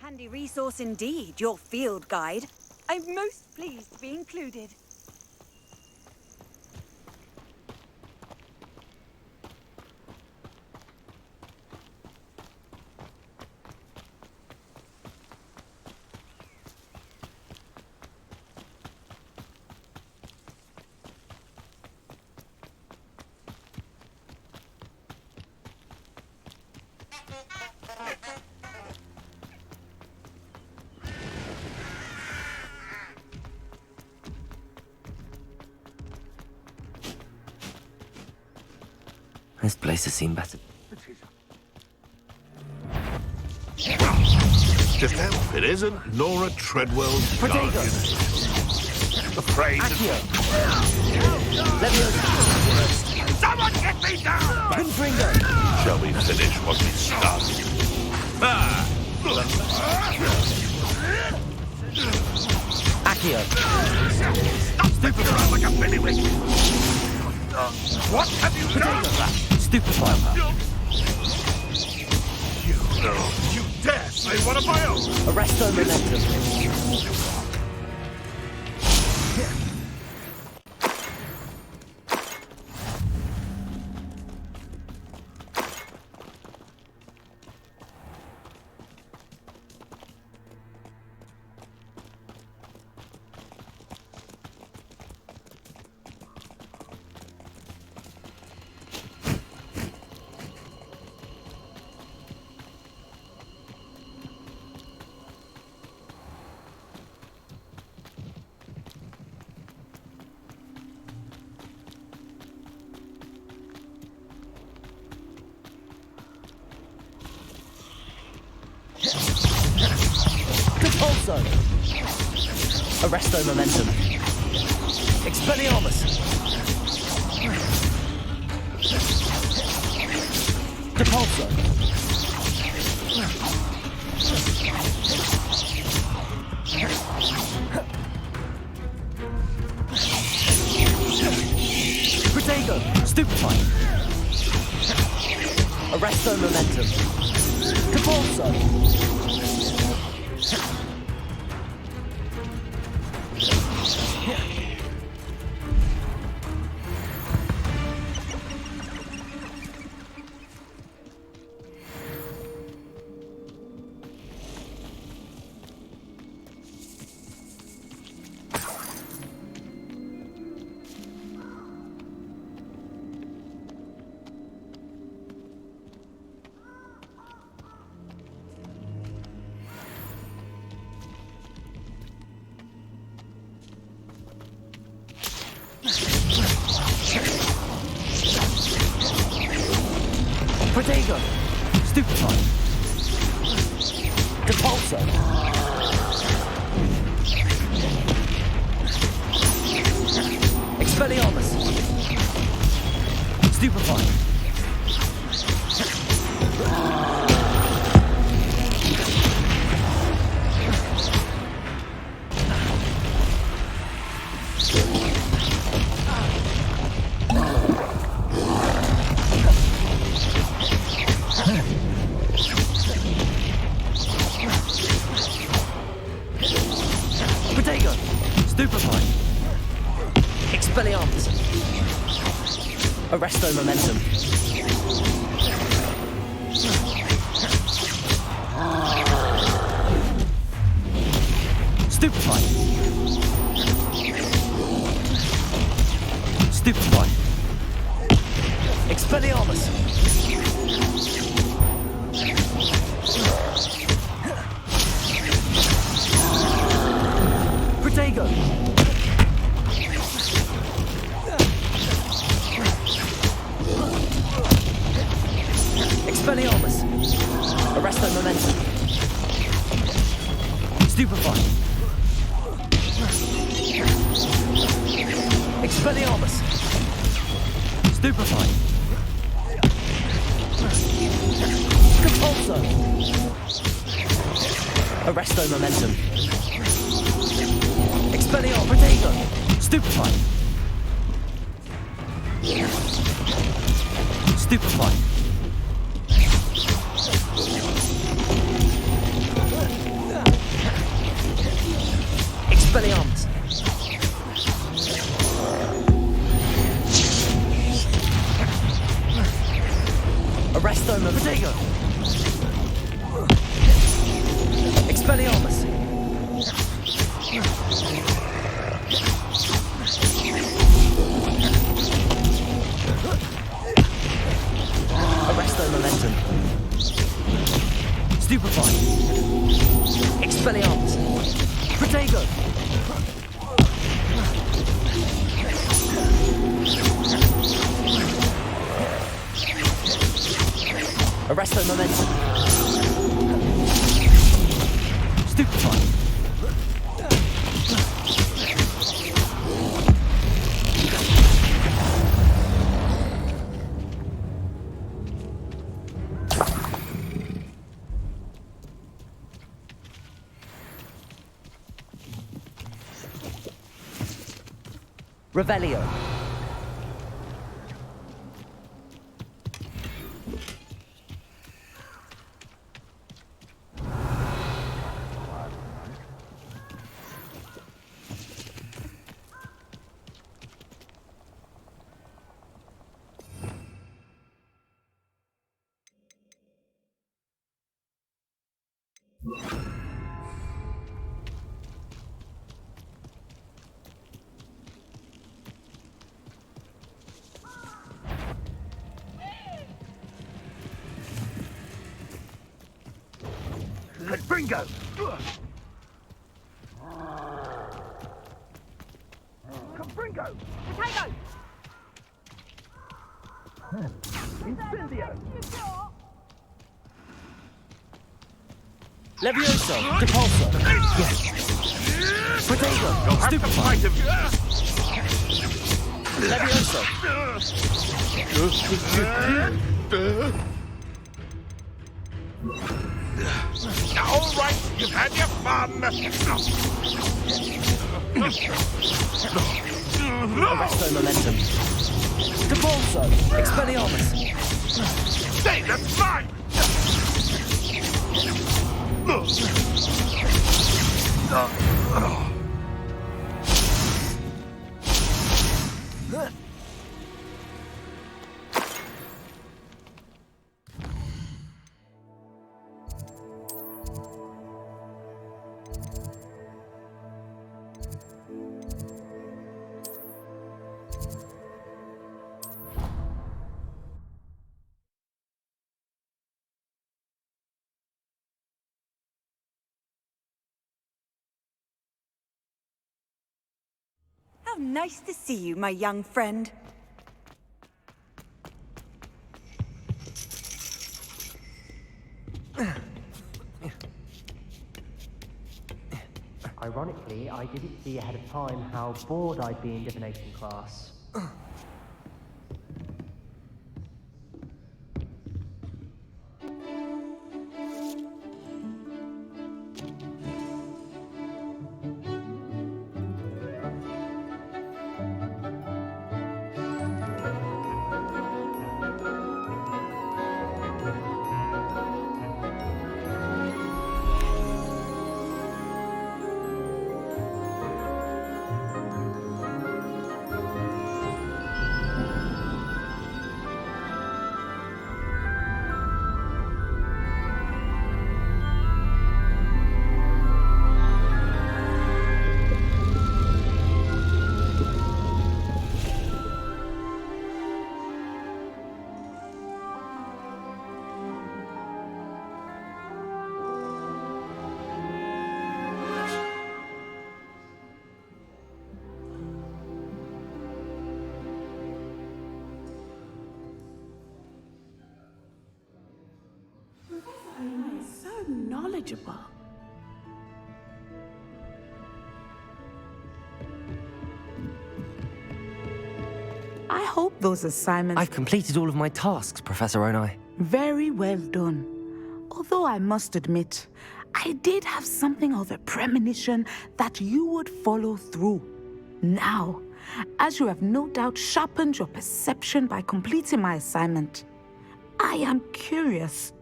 handy resource indeed, your field guide. I'm most pleased to be included. This place has seen better. It isn't Nora Treadwell's guardian. Afraid Someone get me down! Shall we finish what we started? Accio! Stop sticking around like a pennywig! What have you done? Stupefy her. You dare say one of my own! Arresto momentum. Repulso! Arresto momentum. Expelliarmus! Repulso! Protego! Stupefy! Arresto momentum. Repulso! Protego! Stupefy! Repulso! Expelliarmus! Stupefy! Protego! Stupefy! Expelliarmus! Arresto momentum. Stupefy! Stupefy! Expelliarmus! Protego! Expelliarmus! Arresto momentum. Stupefy! Expelliarmus! Stupefy! Compulso! Arresto momentum. Expelliarmus! Protego! Stupefy! Stupefy! Stupefy. Expelliarmus. Protego. Arresto momentum. Stupefy. Revelio. Bingo! Bingo! Potato! Incendio! Levioso. Depulso. Protego. You'll have to fight him! Levioso. All right, you've had your fun! Arresto momentum. Depulso. Expelliarmus. Say, that's mine! How nice to see you, my young friend. Ironically, I didn't see ahead of time how bored I'd be in divination class. So knowledgeable. I hope those assignments... I've completed all of my tasks, Professor Onai. Very well done. Although I must admit, I did have something of a premonition that you would follow through. Now, as you have no doubt sharpened your perception by completing my assignment, I am curious,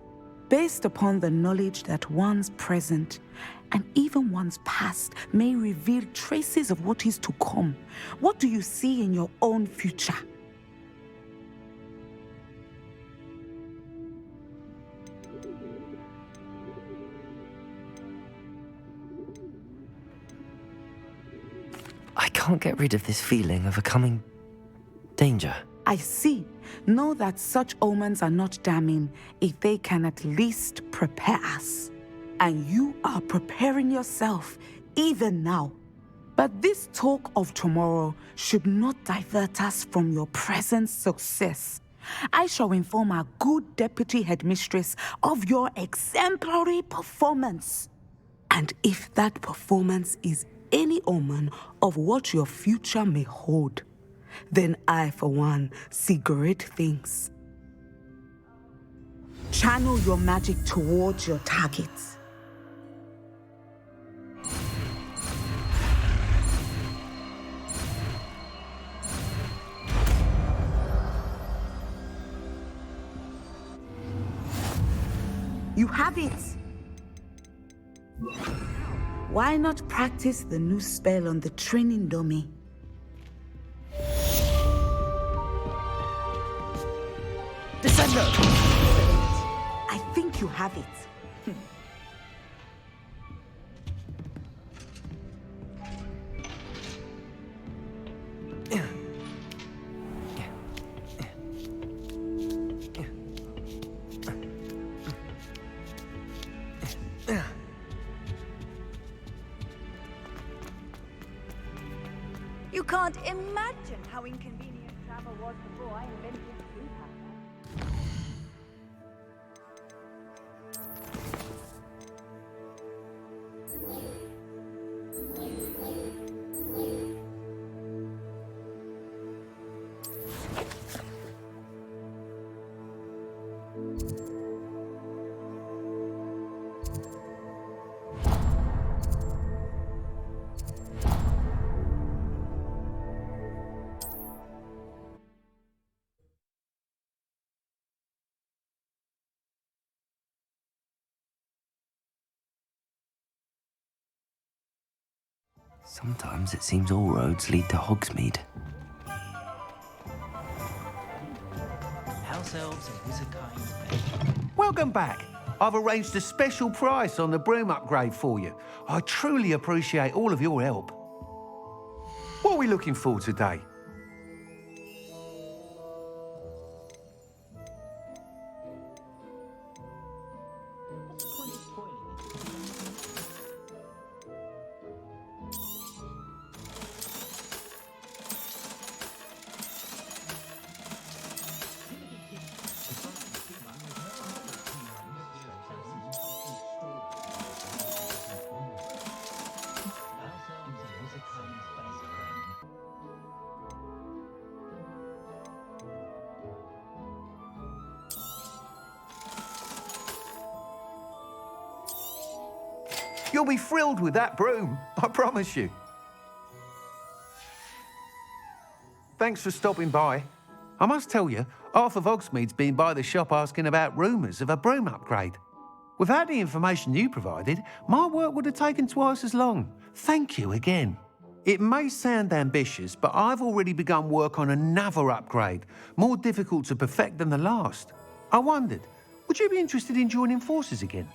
based upon the knowledge that one's present and even one's past may reveal traces of what is to come. What do you see in your own future? I can't get rid of this feeling of a coming danger. I see. Know that such omens are not damning if they can at least prepare us. and you are preparing yourself even now. But this talk of tomorrow should not divert us from your present success. I shall inform our good deputy headmistress of your exemplary performance. And if that performance is any omen of what your future may hold, then I, for one, see great things. Channel your magic towards your targets. You have it! Why not practice the new spell on the training dummy? Descender! I think you have it. You can't imagine how inconvenient travel was before I invented sleep apnea. Sometimes it seems all roads lead to Hogsmeade. House elves and wizardkind. Welcome back. I've arranged a special price on the broom upgrade for you. I truly appreciate all of your help. What are we looking for today? You'll be thrilled with that broom, I promise you. Thanks for stopping by. I must tell you, half of Hogsmeade's been by the shop asking about rumours of a broom upgrade. Without the information you provided, my work would have taken twice as long. Thank you again. It may sound ambitious, but I've already begun work on another upgrade, more difficult to perfect than the last. I wondered, would you be interested in joining forces again?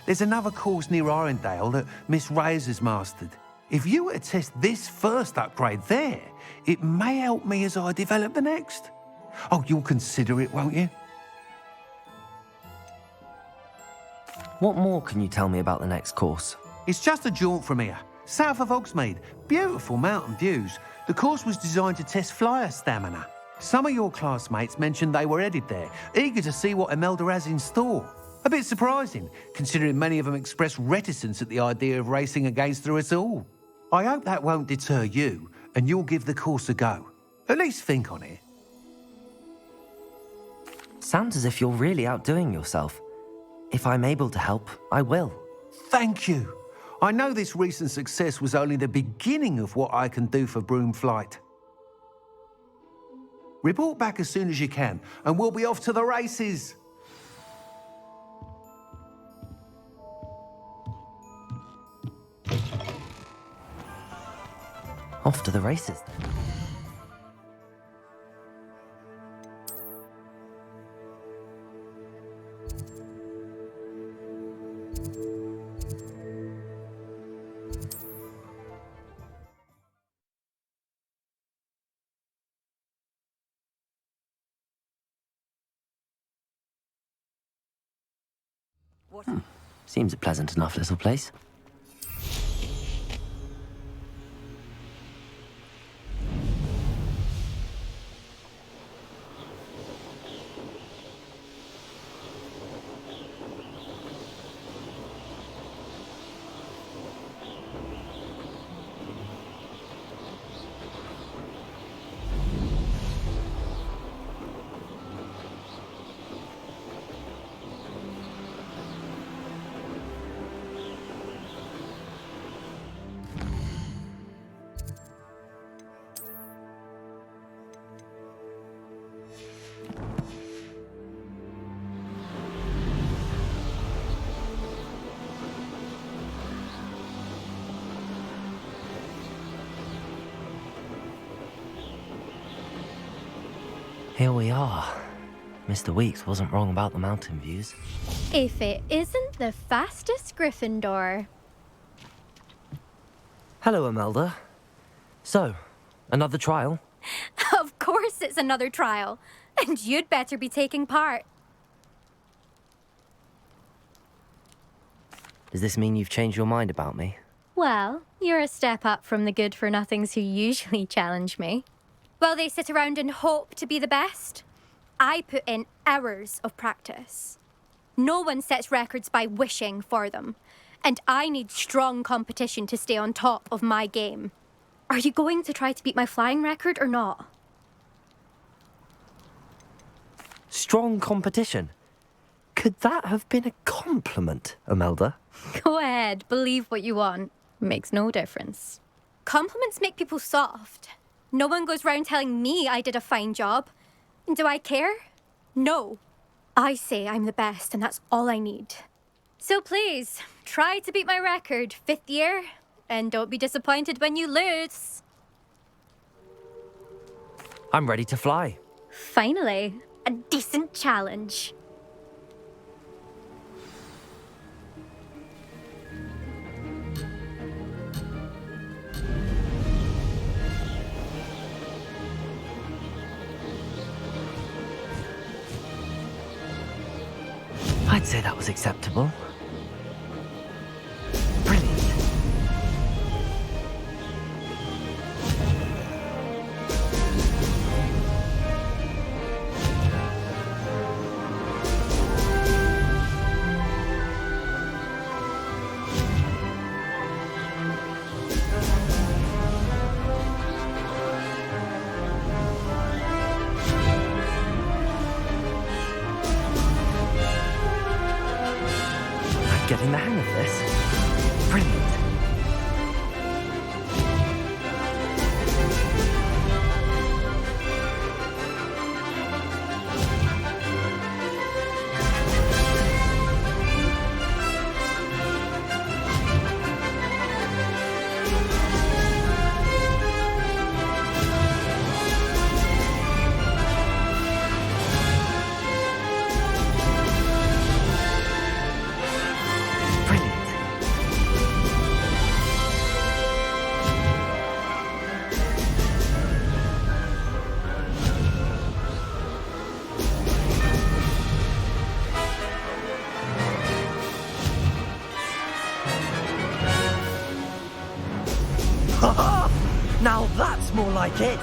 There's another course near Arendelle that Miss Reyes has mastered. If you were to test this first upgrade there, it may help me as I develop the next. Oh, you'll consider it, won't you? What more can you tell me about the next course? It's just a jaunt from here, south of Hogsmeade. Beautiful mountain views. The course was designed to test flyer stamina. Some of your classmates mentioned they were headed there, eager to see what Imelda has in store. A bit surprising, considering many of them expressed reticence at the idea of racing against her at all. I hope that won't deter you, and you'll give the course a go. At least think on it. Sounds as if you're really outdoing yourself. If I'm able to help, I will. Thank you. I know this recent success was only the beginning of what I can do for Broomflight. Report back as soon as you can, and we'll be off to the races. Off to the races then. What? Seems a pleasant enough little place. Here we are. Mr. Weeks wasn't wrong about the mountain views. If it isn't the fastest Gryffindor. Hello, Imelda. So, another trial? Of course it's another trial. And you'd better be taking part. Does this mean you've changed your mind about me? Well, you're a step up from the good-for-nothings who usually challenge me. While they sit around and hope to be the best, I put in hours of practice. No one sets records by wishing for them, and I need strong competition to stay on top of my game. Are you going to try to beat my flying record or not? Strong competition? Could that have been a compliment, Imelda? Go ahead, believe what you want. Makes no difference. Compliments make people soft. No one goes round telling me I did a fine job. And do I care? No. I say I'm the best, and that's all I need. So please, try to beat my record, 5th year, and don't be disappointed when you lose. I'm ready to fly. Finally, a decent challenge. I'd say that was acceptable. Brilliant. Getting the hang of this. Brilliant. Now that's more like it!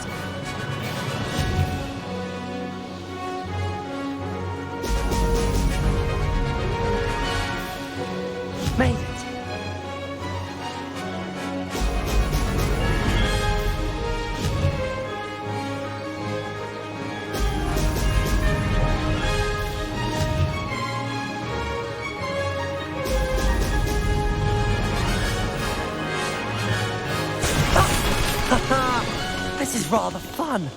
Made it! This is rather fun.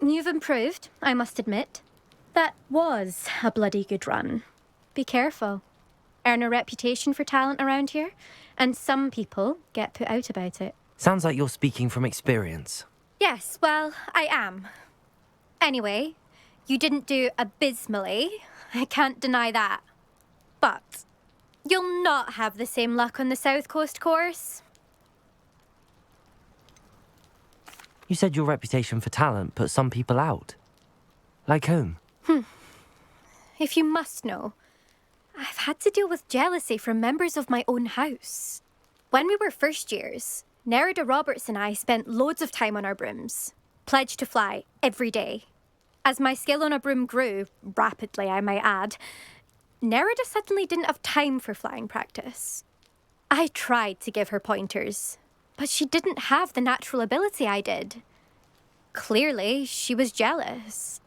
You've improved, I must admit. That was a bloody good run. Be careful. Earn a reputation for talent around here, and some people get put out about it. Sounds like you're speaking from experience. Yes, well, I am. Anyway, you didn't do abysmally. I can't deny that. But you'll not have the same luck on the South Coast course. You said your reputation for talent put some people out. Like whom? If you must know, I've had to deal with jealousy from members of my own house. When we were first years, Nerida Roberts and I spent loads of time on our brooms, pledged to fly every day. As my skill on a broom grew, rapidly I might add, Nerida suddenly didn't have time for flying practice. I tried to give her pointers, but she didn't have the natural ability I did. Clearly, she was jealous.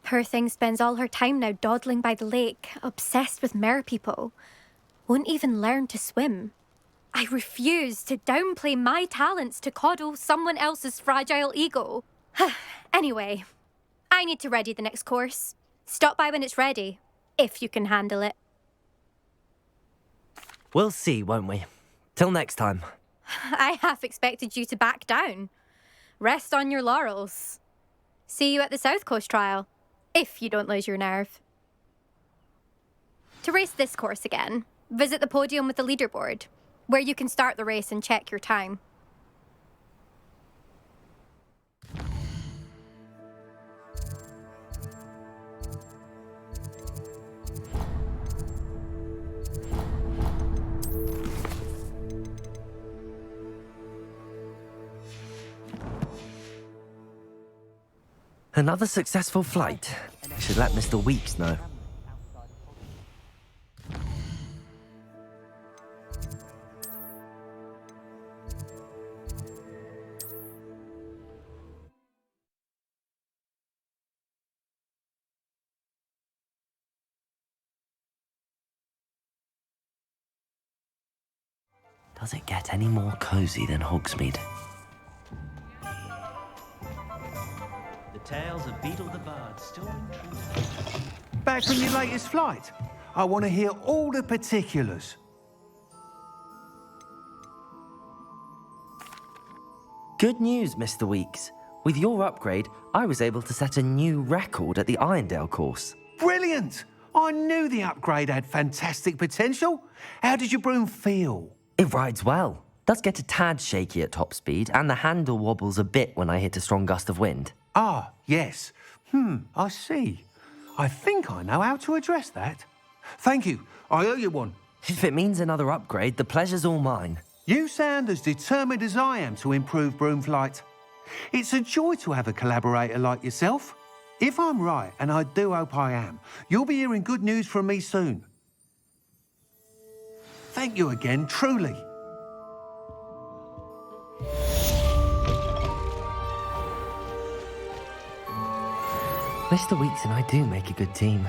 Poor thing spends all her time now dawdling by the lake, obsessed with merpeople. Won't even learn to swim. I refuse to downplay my talents to coddle someone else's fragile ego. Anyway, I need to ready the next course. Stop by when it's ready, if you can handle it. We'll see, won't we? Till next time. I half expected you to back down. Rest on your laurels. See you at the South Coast trial, if you don't lose your nerve. To race this course again, visit the podium with the leaderboard, where you can start the race and check your time. Another successful flight. I should let Mr. Weeks know. Does it get any more cozy than Hogsmeade? The tales of Beetle the Bard still ring true. Back from your latest flight. I want to hear all the particulars. Good news, Mr. Weeks. With your upgrade, I was able to set a new record at the Irondale course. Brilliant! I knew the upgrade had fantastic potential. How did your broom feel? It rides well. Does get a tad shaky at top speed, and the handle wobbles a bit when I hit a strong gust of wind. Ah, yes. I see. I think I know how to address that. Thank you. I owe you one. If it means another upgrade, the pleasure's all mine. You sound as determined as I am to improve broom flight. It's a joy to have a collaborator like yourself. If I'm right, and I do hope I am, you'll be hearing good news from me soon. Thank you again, truly. Mr. Weeks and I do make a good team.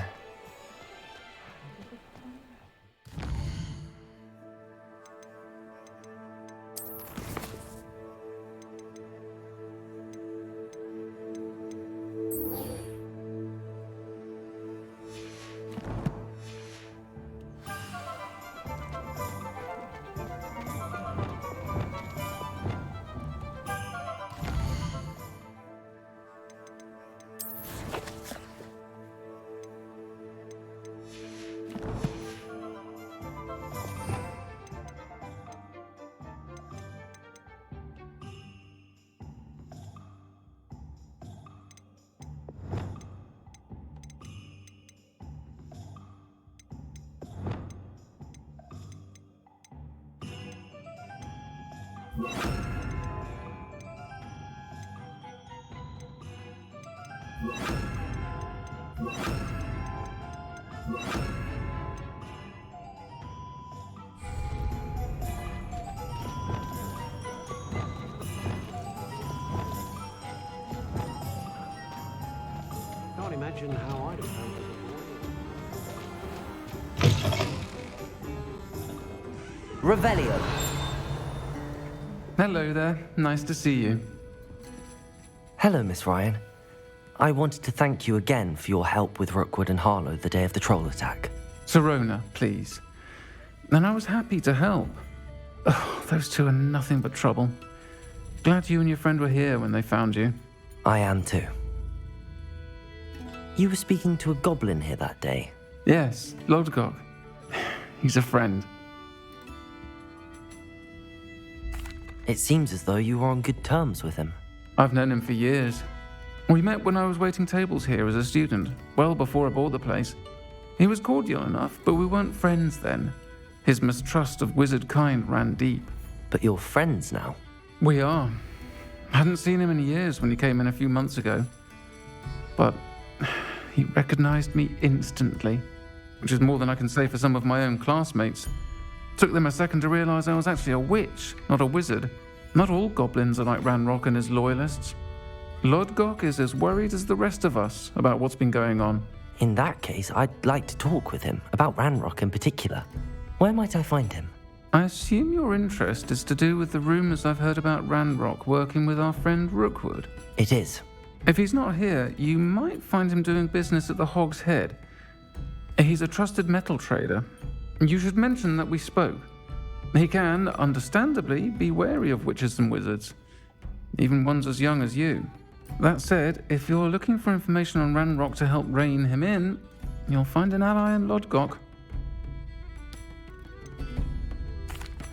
Can't imagine how I'd have handled it. Revelio. Hello there. Nice to see you. Hello, Miss Ryan. I wanted to thank you again for your help with Rookwood and Harlow the day of the troll attack. Serona, please. And I was happy to help. Oh, those two are nothing but trouble. Glad you and your friend were here when they found you. I am too. You were speaking to a goblin here that day. Yes, Lodgok. He's a friend. It seems as though you were on good terms with him. I've known him for years. We met when I was waiting tables here as a student, well before I bought the place. He was cordial enough, but we weren't friends then. His mistrust of wizard kind ran deep. But you're friends now? We are. Hadn't seen him in years when he came in a few months ago. But he recognized me instantly, which is more than I can say for some of my own classmates. Took them a second to realize I was actually a witch, not a wizard. Not all goblins are like Ranrock and his loyalists. Lodgok is as worried as the rest of us about what's been going on. In that case, I'd like to talk with him, about Ranrock in particular. Where might I find him? I assume your interest is to do with the rumors I've heard about Ranrock working with our friend Rookwood. It is. If he's not here, you might find him doing business at the Hog's Head. He's a trusted metal trader. You should mention that we spoke. He can, understandably, be wary of witches and wizards, even ones as young as you. That said, if you're looking for information on Ranrock to help rein him in, you'll find an ally in Lodgok.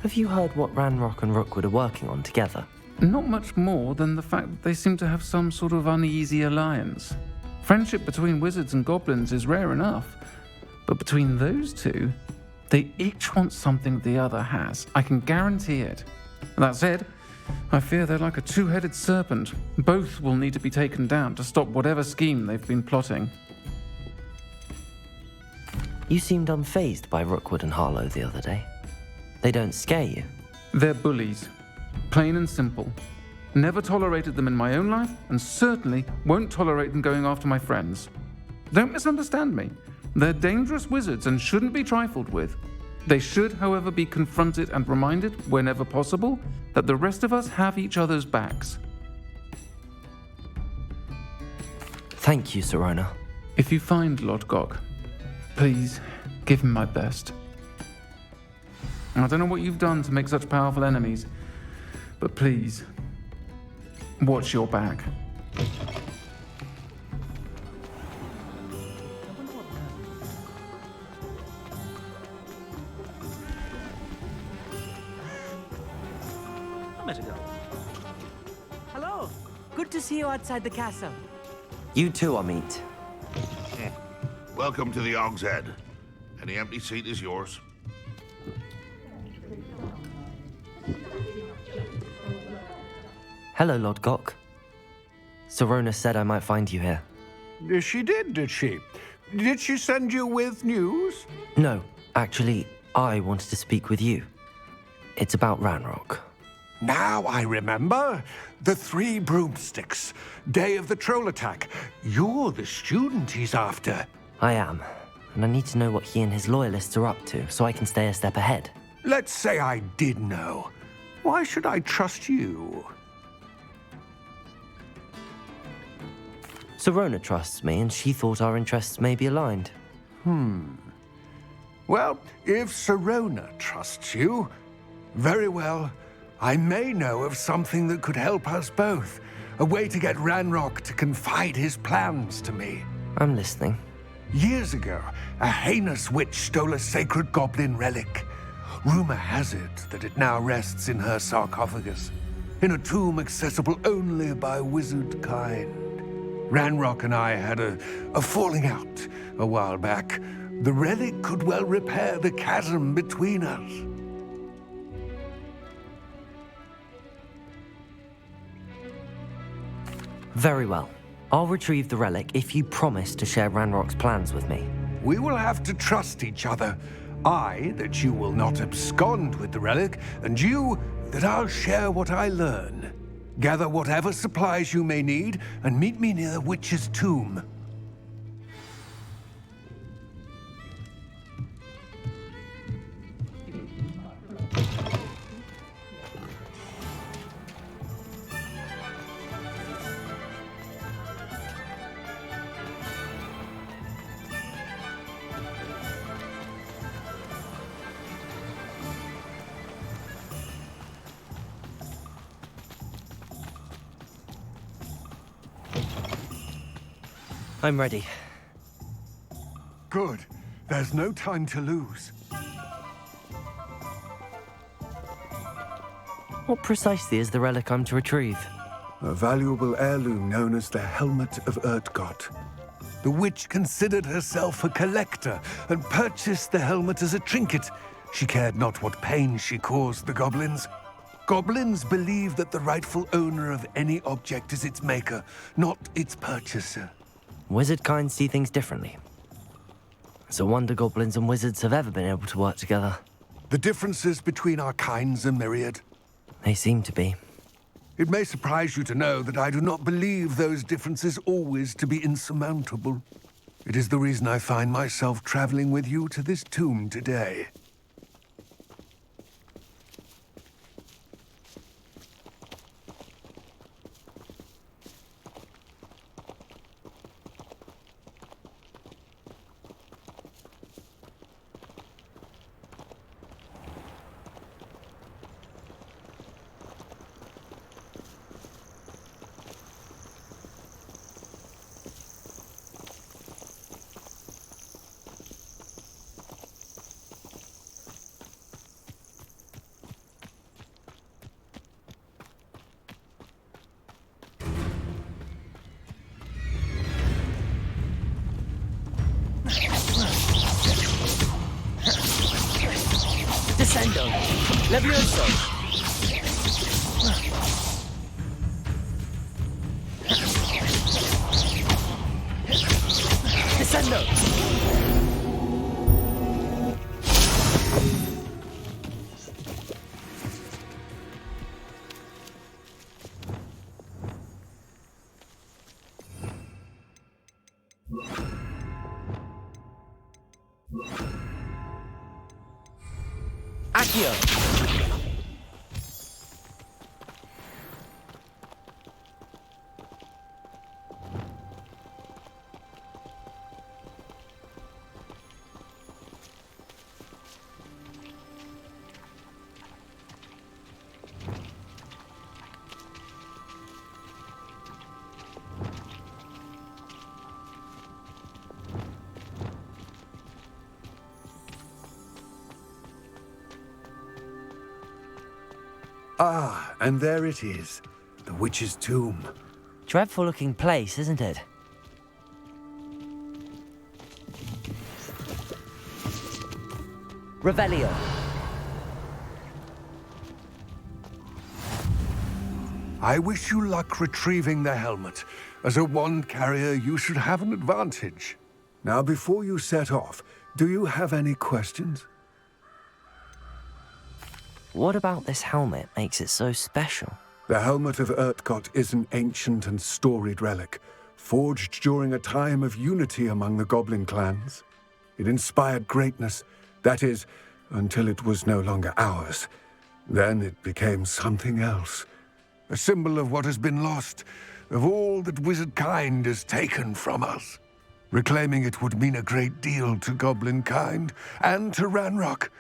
Have you heard what Ranrock and Rookwood are working on together? Not much more than the fact that they seem to have some sort of uneasy alliance. Friendship between wizards and goblins is rare enough, but between those two, they each want something the other has. I can guarantee it. That said, I fear they're like a two-headed serpent. Both will need to be taken down to stop whatever scheme they've been plotting. You seemed unfazed by Rookwood and Harlow the other day. They don't scare you? They're bullies. Plain and simple. Never tolerated them in my own life, and certainly won't tolerate them going after my friends. Don't misunderstand me. They're dangerous wizards and shouldn't be trifled with. They should, however, be confronted and reminded, whenever possible, that the rest of us have each other's backs. Thank you, Sirona. If you find Lodgok, please give him my best. I don't know what you've done to make such powerful enemies, but please, watch your back. Hello. Good to see you outside the castle. You too, Amit. Welcome to the Hog's Head. Any empty seat is yours. Hello, Lodgok. Sirona said I might find you here. She did she? Did she send you with news? No, actually, I wanted to speak with you. It's about Ranrock. Now I remember. The 3 broomsticks. Day of the troll attack. You're the student he's after. I am, and I need to know what he and his loyalists are up to so I can stay a step ahead. Let's say I did know. Why should I trust you? Sirona trusts me, and she thought our interests may be aligned. Well, if Sirona trusts you, very well. I may know of something that could help us both. A way to get Ranrock to confide his plans to me. I'm listening. Years ago, a heinous witch stole a sacred goblin relic. Rumor has it that it now rests in her sarcophagus, in a tomb accessible only by wizard kind. Ranrock and I had a falling out a while back. The relic could well repair the chasm between us. Very well. I'll retrieve the relic if you promise to share Ranrock's plans with me. We will have to trust each other. I, that you will not abscond with the relic, and you, that I'll share what I learn. Gather whatever supplies you may need, and meet me near the witch's tomb. I'm ready. Good. There's no time to lose. What precisely is the relic I'm to retrieve? a valuable heirloom known as the Helmet of Urtkot. The witch considered herself a collector and purchased the helmet as a trinket. She cared not what pain she caused the goblins. Goblins believe that the rightful owner of any object is its maker, not its purchaser. Wizard kind see things differently. It's a wonder goblins and wizards have ever been able to work together. The differences between our kinds are myriad. They seem to be. It may surprise you to know that I do not believe those differences always to be insurmountable. It is the reason I find myself traveling with you to this tomb today. Descendo! Levioso! Descendo! Accio! Ah, and there it is. The witch's tomb. Dreadful looking place, isn't it? Revelio. I wish you luck retrieving the helmet. As a wand carrier, you should have an advantage. Now, before you set off, do you have any questions? What about this helmet makes it so special? The Helmet of Urtkot is an ancient and storied relic, forged during a time of unity among the goblin clans. It inspired greatness, that is, until it was no longer ours. Then it became something else. A symbol of what has been lost, of all that wizard kind has taken from us. Reclaiming it would mean a great deal to goblin kind, and to Ranrock.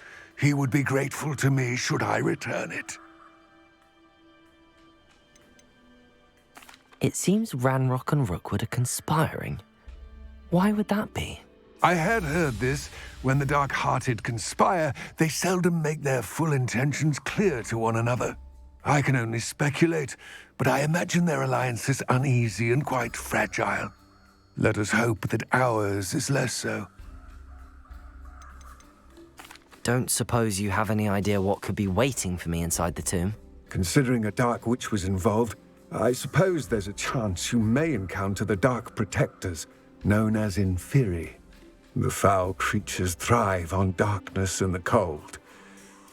He would be grateful to me should I return it. It seems Ranrock and Rookwood are conspiring. Why would that be? I had heard this. When the dark-hearted conspire, they seldom make their full intentions clear to one another. I can only speculate, but I imagine their alliance is uneasy and quite fragile. Let us hope that ours is less so. Don't suppose you have any idea what could be waiting for me inside the tomb? Considering a dark witch was involved, I suppose there's a chance you may encounter the Dark Protectors, known as Inferi. The foul creatures thrive on darkness and the cold.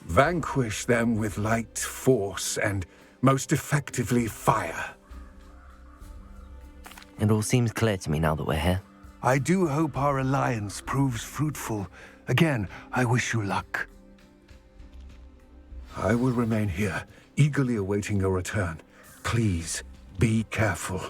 Vanquish them with light, force, and, most effectively, fire. It all seems clear to me now that we're here. I do hope our alliance proves fruitful. Again, I wish you luck. I will remain here, eagerly awaiting your return. Please, be careful.